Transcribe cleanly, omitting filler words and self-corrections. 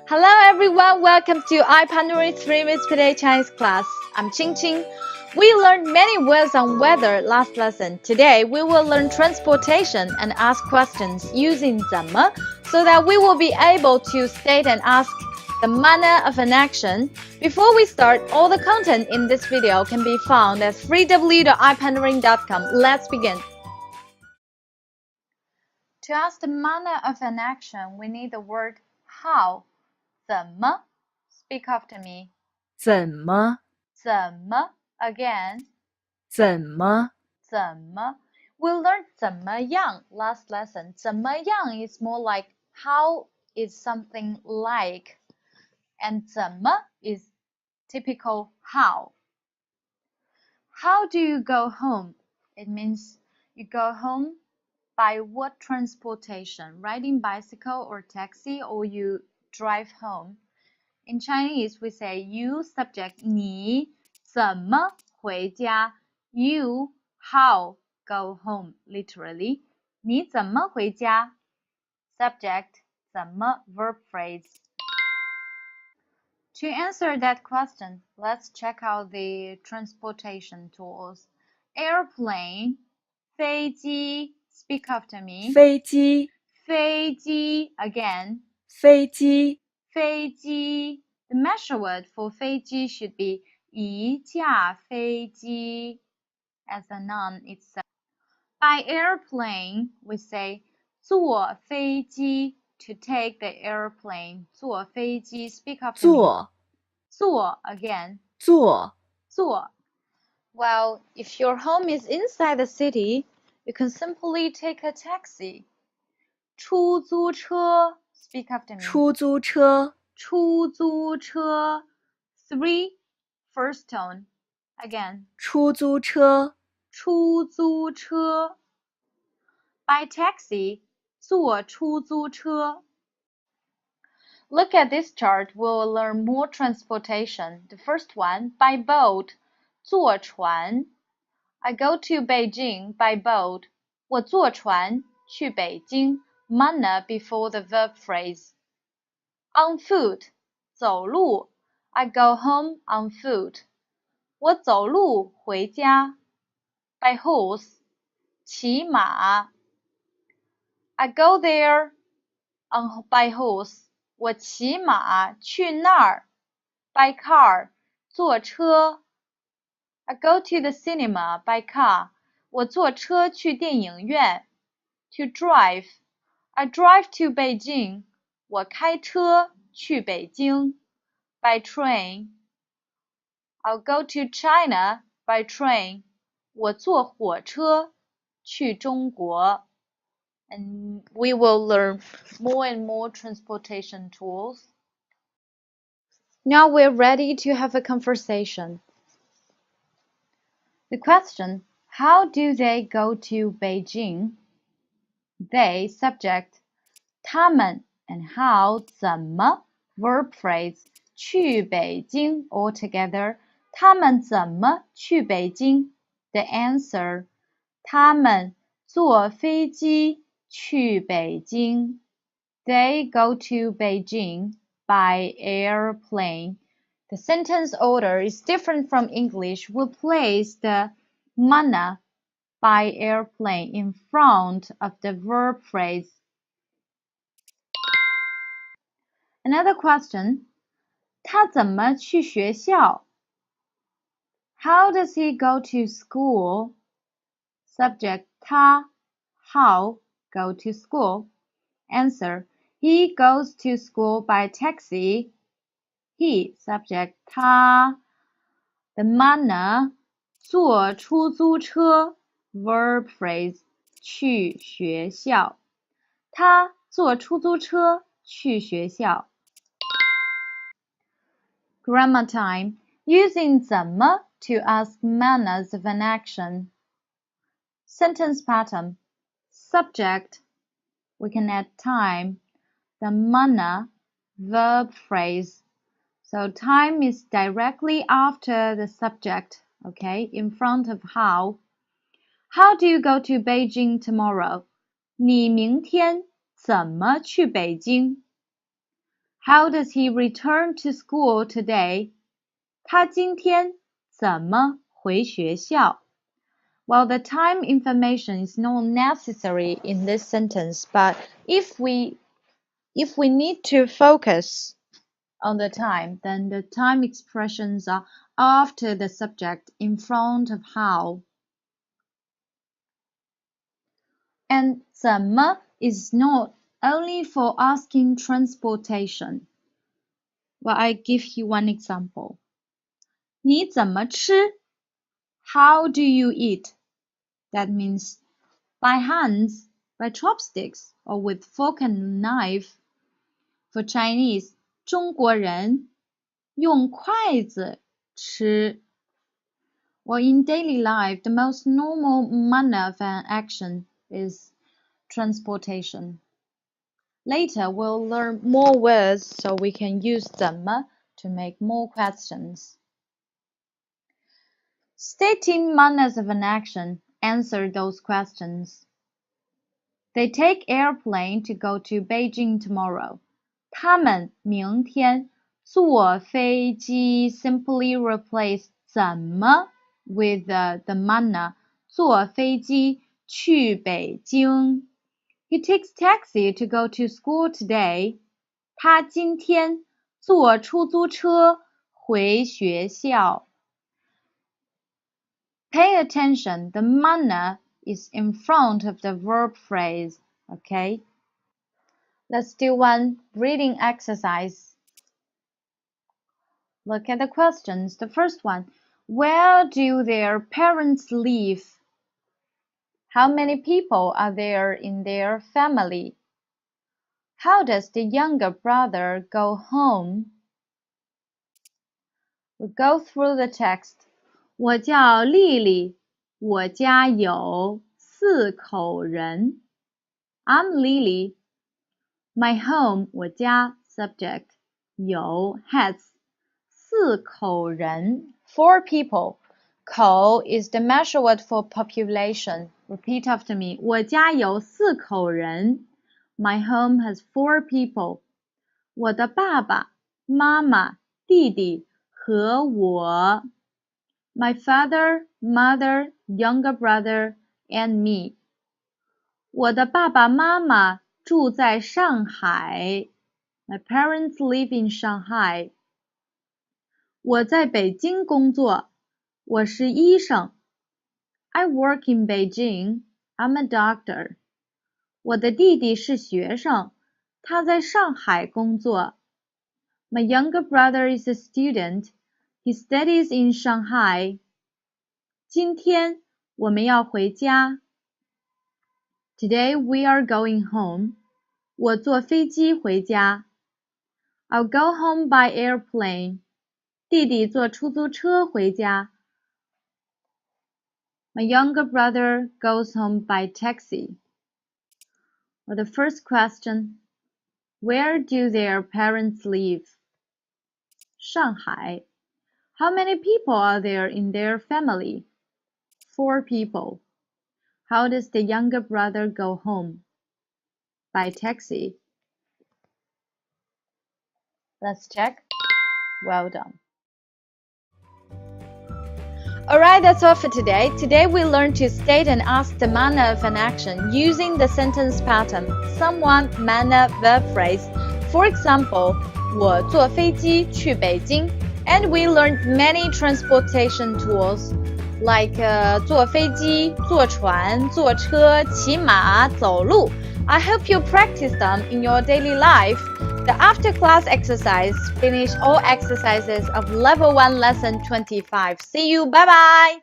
Hello everyone, welcome to iPandarin 3 minutes per day Chinese class. I'm Qingqing. We learned many words on weather last lesson. Today we will learn transportation and ask questions using 怎么 so that we will be able to state and ask the manner of an action. Before we start, all the content in this video can be found at www.ipandarin.com. Let's begin. To ask the manner of an action, we need the word how. 怎么 Speak after me. 怎么 怎么 Again. 怎么 怎么 We learned 怎么样 last lesson. 怎么样 is more like how is something like. And 怎么 is typical how. How do you go home? It means you go home by what transportation? Riding bicycle or taxi, or you drive home. In Chinese, we say you subject 你怎么回家 You how go home literally 你怎么回家 Subject 怎么 verb phrase. To answer that question, let's check out the transportation tools. Airplane 飞机 Speak after me. 飞机飞机 Again. 飞机飞机 The measure word for 飞机 should be 一架飞机 as a noun itself. By airplane, we say 坐飞机 to take the airplane. 坐飞机 Speak after me. 坐坐 again. 坐坐 Well, if your home is inside the city, you can simply take a taxi. 出租车 Speak after me. 出租车出租车 3 first tone again 出租车出租车 By taxi 坐出租车 Look at this chart. We'll learn more transportation. The first one, by boat 坐船 I go to Beijing by boat 我坐船去北京 Manner before the verb phrase On foot 走路 I go home on foot 我走路回家 By horse 骑马 I go there by horse 我骑马去那儿 By car 坐车 I go to the cinema by car 我坐车去电影院 To drive I drive to Beijing我开车去北京 by train. I'll go to China by train. 我坐火车去中国 And we will learn more and more transportation tools. Now we're ready to have a conversation. The question, how do they go to Beijing? They, subject, 他们 and how 怎么 verb phrase 去北京 all together 他们怎么去北京 The answer 他们坐飞机去北京 They go to Beijing by airplane. The sentence order is different from English. We'll place the manner by airplane in front of the verb phrase. Another question, 他怎么去学校 How does he go to school? Subject, 他 how go to school? Answer, he goes to school by taxi. He, subject, 他 The manner, 坐出租车 verb phrase, 去学校他坐出租车去学校Grammar time. Using 怎么 to ask manners of an action. Sentence pattern. Subject. We can add time. The manner. Verb phrase. So time is directly after the subject. Okay, in front of how. How do you go to Beijing tomorrow? 你明天怎么去北京 How does he return to school today? 他今天怎么回学校? Well, the time information is not necessary in this sentence, but if we need to focus on the time, then the time expressions are after the subject in front of how. And 怎么 is not only for asking transportation. Well, I give you one example. 你怎么吃? How do you eat? That means by hands, by chopsticks, or with fork and knife. For Chinese, 中国人用筷子吃. Well, in daily life, the most normal manner of an action is transportation. Later, we'll learn more words so we can use 怎么 to make more questions. Stating manners of an action, answer those questions. They take airplane to go to Beijing tomorrow. 他们明天坐飞机 simply replace 怎么 with the manner 坐飞机去北京. He takes taxi to go to school today. 他今天坐出租车回学校. Pay attention, the manner is in front of the verb phrase, okay? Let's do one reading exercise. Look at the questions. The first one, where do their parents live? How many people are there in their family? How does the younger brother go home? We'll go through the text. 我叫丽丽，我家有4口人。I'm Lily. My home, 我家 subject 有 has 4口人 4 people. 口 is the measure word for population. Repeat after me. 我家有4口人。My home has 4 people. 我的爸爸、妈妈、弟弟和我。My father, mother, younger brother, and me. 我的爸爸妈妈住在上海。My parents live in Shanghai. 我在北京工作。我是医生。I work in Beijing. I'm a doctor. 我的弟弟是学生。他在上海工作。My younger brother is a student. He studies in Shanghai. 今天我们要回家。Today we are going home. 我坐飞机回家。I'll go home by airplane. 弟弟坐出租车回家。My younger brother goes home by taxi. Well, the first question, where do their parents live? Shanghai. How many people are there in their family? 4 people. How does the younger brother go home? By taxi. Let's check. Well done. Alright, that's all for today. Today we learned to state and ask the manner of an action using the sentence pattern, someone, manner, verb phrase. For example, 我坐飞机去北京. And we learned many transportation tools like 坐飞机、坐船、坐车、骑马、走路. I hope you practice them in your daily life. The after-class exercise finish all exercises of Level 1 Lesson 25. See you. Bye-bye.